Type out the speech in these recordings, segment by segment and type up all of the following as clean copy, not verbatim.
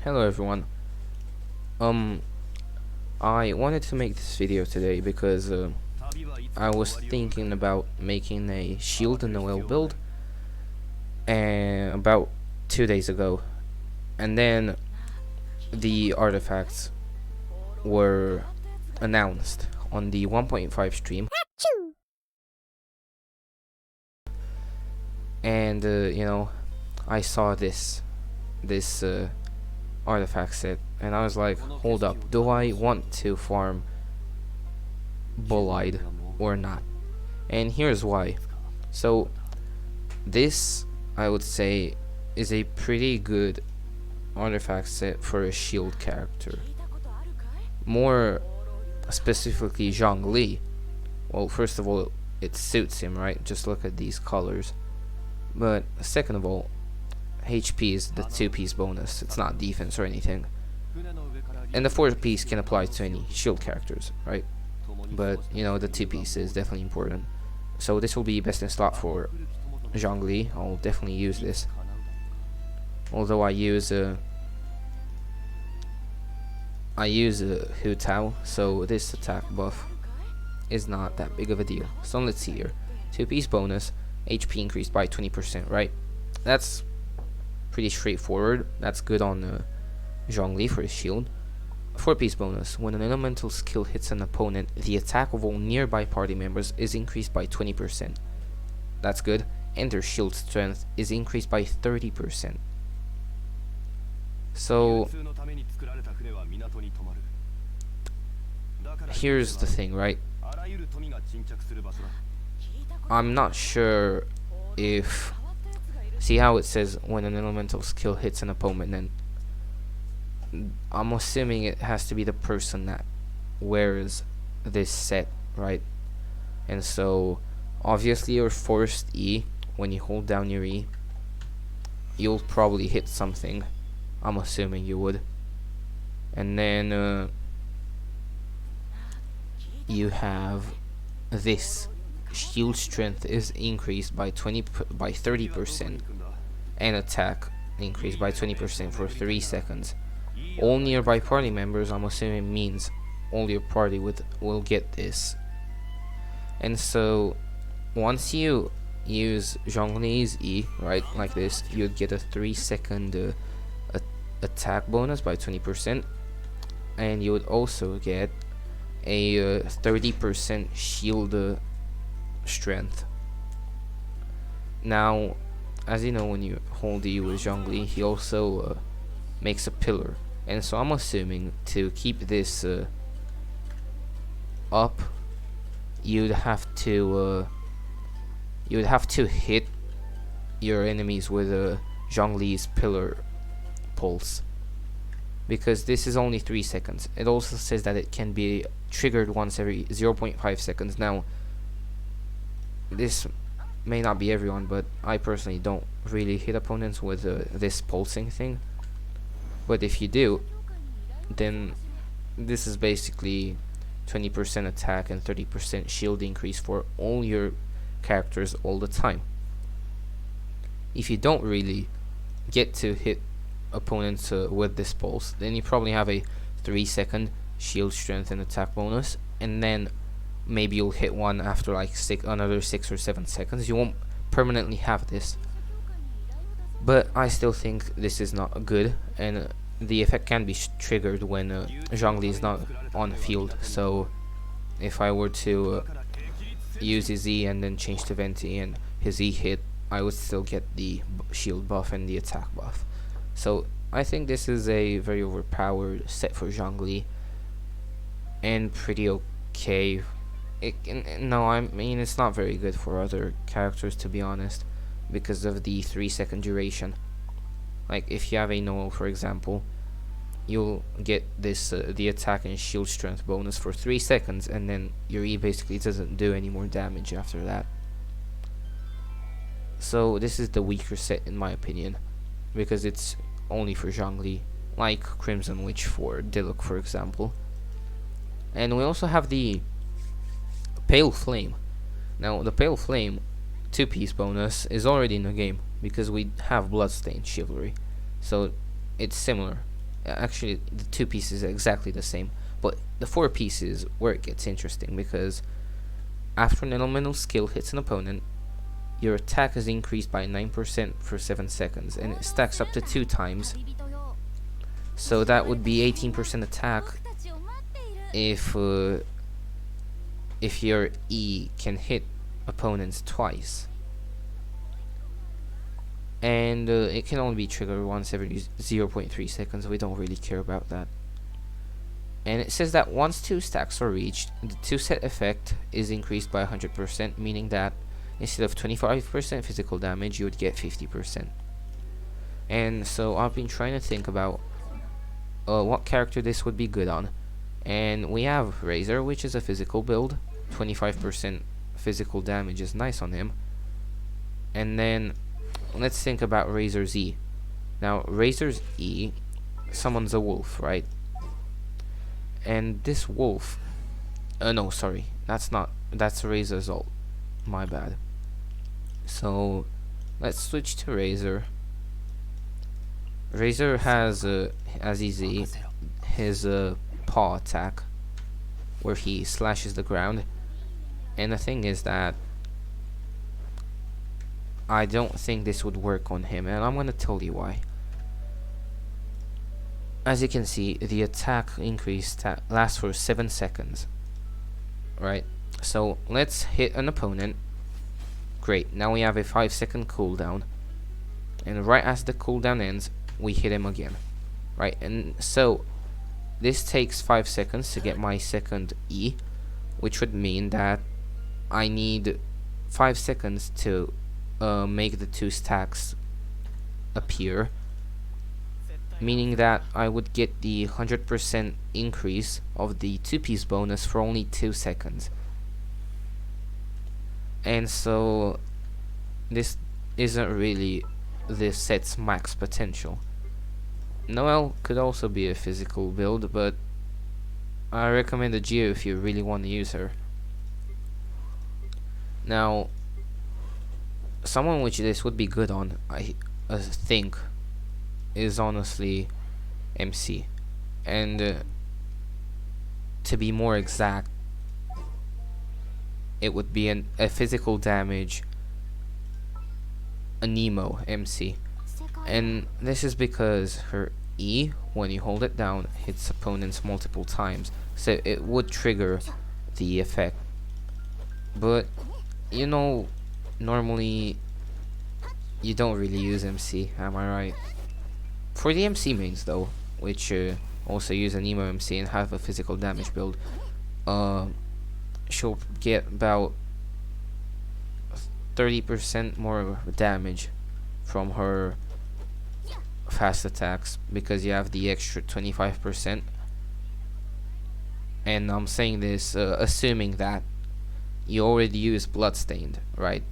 Hello everyone. Um, I wanted to make this video today because I was thinking about making a shield and Noel build and about 2 days ago, and then the artifacts were announced on the 1.5 stream, and I saw this artifact set, and I was like, hold up, do I want to farm Bull-eyed or not? And here's why. So this, I would say, is a pretty good artifact set for a shield character. More specifically Zhongli. Well, first of all, it suits him, right? Just look at these colors. But second of all, HP is the 2-piece bonus. It's not defense or anything. And the 4-piece can apply to any shield characters, right? But, the 2-piece is definitely important. So this will be best in slot for Zhongli. I'll definitely use this. Although I use Hu Tao, so this attack buff is not that big of a deal. So let's see here. 2-piece bonus, HP increased by 20%, right? That's pretty straightforward. That's good on Zhongli for his shield. 4-piece bonus, when an elemental skill hits an opponent, the attack of all nearby party members is increased by 20%. That's good. And their shield strength is increased by 30%. So here's the thing, right? I'm not sure if, see how it says when an elemental skill hits an opponent, then I'm assuming it has to be the person that wears this set, right? And so obviously your forced E, when you hold down your E, you'll probably hit something. I'm assuming you would. And then you have this shield strength is increased by 30%, and attack increased by 20% for 3 seconds. All nearby party members, I'm assuming, means all your party will get this. And so once you use Zhongli's E, right, like this, you'd get a 3-second attack bonus by 20%, and you would also get a 30% shield strength. Now, as you know, when you hold E with Zhongli, he also makes a pillar, and so I'm assuming to keep this up, you'd have to hit your enemies with Zhongli's pillar pulse, because this is only 3 seconds. It also says that it can be triggered once every 0.5 seconds. Now, this may not be everyone, but I personally don't really hit opponents with this pulsing thing. But if you do, then this is basically 20% attack and 30% shield increase for all your characters all the time. If you don't really get to hit opponents with this pulse, then you probably have a 3-second shield strength and attack bonus, and then maybe you'll hit one after like another 6 or 7 seconds. You won't permanently have this, but I still think this is not good, and the effect can be triggered when Zhongli is not on the field. So if I were to use his E and then change to Venti and his E hit, I would still get the shield buff and the attack buff. So I think this is a very overpowered set for Zhongli, and pretty okay. I mean, it's not very good for other characters, to be honest, because of the 3-second duration. Like if you have a Noel, for example, you'll get this the attack and shield strength bonus for 3 seconds, and then your E basically doesn't do any more damage after that. So this is the weaker set in my opinion, because it's only for Zhongli, like Crimson Witch for Diluc, for example. And we also have the Pale Flame. Now the Pale Flame 2-piece bonus is already in the game because we have Bloodstained Chivalry, so it's similar. actually the 2-piece is exactly the same, but the 4-piece is where it gets interesting, because after an elemental skill hits an opponent, your attack is increased by 9% for 7 seconds, and it stacks up to 2 times. So that would be 18% attack if your E can hit opponents twice. And it can only be triggered once every 0.3 seconds. We don't really care about that. And it says that once 2 stacks are reached, the 2-set effect is increased by 100%, meaning that instead of 25% physical damage, you would get 50%. And so I've been trying to think about what character this would be good on. And we have Razor, which is a physical build. 25% physical damage is nice on him. And then let's think about Razor's E. Now, Razor's E summons a wolf, right? And this wolf... no, sorry. That's Razor's ult. My bad. So, let's switch to Razor. Razor has, as easy, his paw attack, where he slashes the ground. And the thing is that I don't think this would work on him, and I'm gonna tell you why. As you can see, the attack increase lasts for 7 seconds. Right? So let's hit an opponent. Great, now we have a 5-second cooldown. And right as the cooldown ends, we hit him again. Right? And so this takes 5 seconds to get my second E, which would mean that I need 5 seconds to make the 2 stacks appear, meaning that I would get the 100% increase of the 2-piece bonus for only 2 seconds. And so this isn't really this set's max potential. Noelle could also be a physical build, but I recommend a Geo if you really want to use her. Now, someone which this would be good on, I think, is honestly MC. And to be more exact, it would be a physical damage Anemo MC. And this is because her E, when you hold it down, hits opponents multiple times, so it would trigger the effect. But you know, normally you don't really use MC, am I right? For the MC mains though, which also use an Emo MC and have a physical damage build, she'll get about 30% more damage from her fast attacks, because you have the extra 25%. And I'm saying this assuming that you already use Bloodstained, right?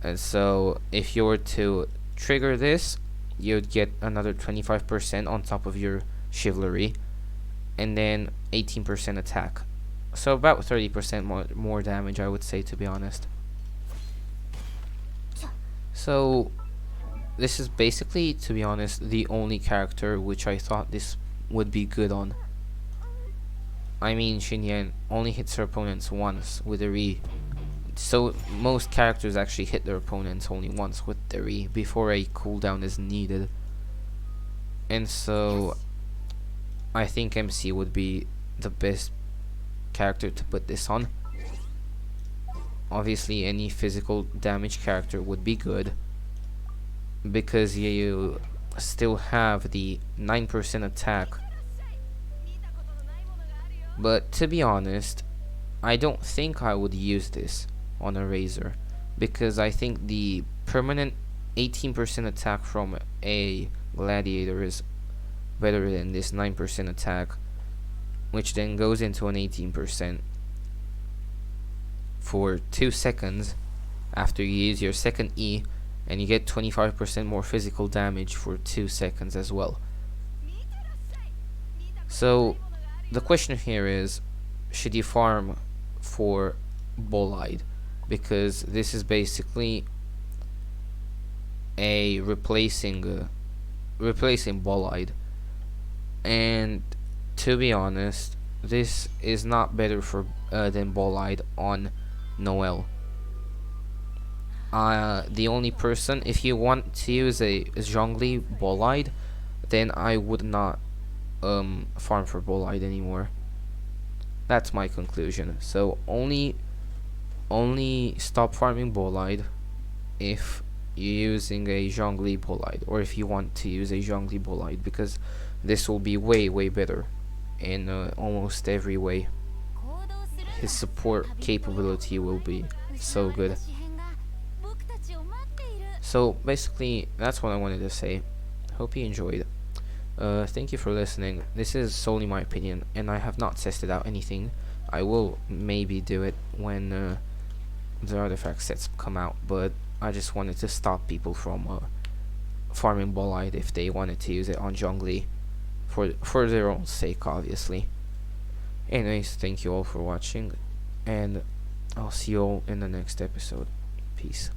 And so if you were to trigger this, you'd get another 25% on top of your chivalry, and then 18% attack. So about 30% more damage, I would say, to be honest. So this is basically, to be honest, the only character which I thought this would be good on. I mean, Xinyan only hits her opponents once with her E. So most characters actually hit their opponents only once with their E before a cooldown is needed. And so I think MC would be the best character to put this on. Obviously any physical damage character would be good, because you still have the 9% attack. But to be honest, I don't think I would use this on a Razor, because I think the permanent 18% attack from a Gladiator is better than this 9% attack, which then goes into an 18% for 2 seconds after you use your second E, and you get 25% more physical damage for 2 seconds as well. So the question here is, should you farm for Bolide? Because this is basically a replacing Bolide. And to be honest, this is not better for than Bolide on Noel. The only person, if you want to use a Zhongli Bolide, then I would not farm for Bolide anymore. That's my conclusion. So only stop farming Bolide if you're using a Zhongli Bolide, or if you want to use a Zhongli Bolide, because this will be way better in almost every way. His support capability will be so good. So basically, that's what I wanted to say. Hope you enjoyed. Thank you for listening. This is solely my opinion, and I have not tested out anything. I will maybe do it when the artifact sets come out, but I just wanted to stop people from farming Bolide if they wanted to use it on Zhongli for their own sake, obviously. Anyways, thank you all for watching, and I'll see you all in the next episode. Peace.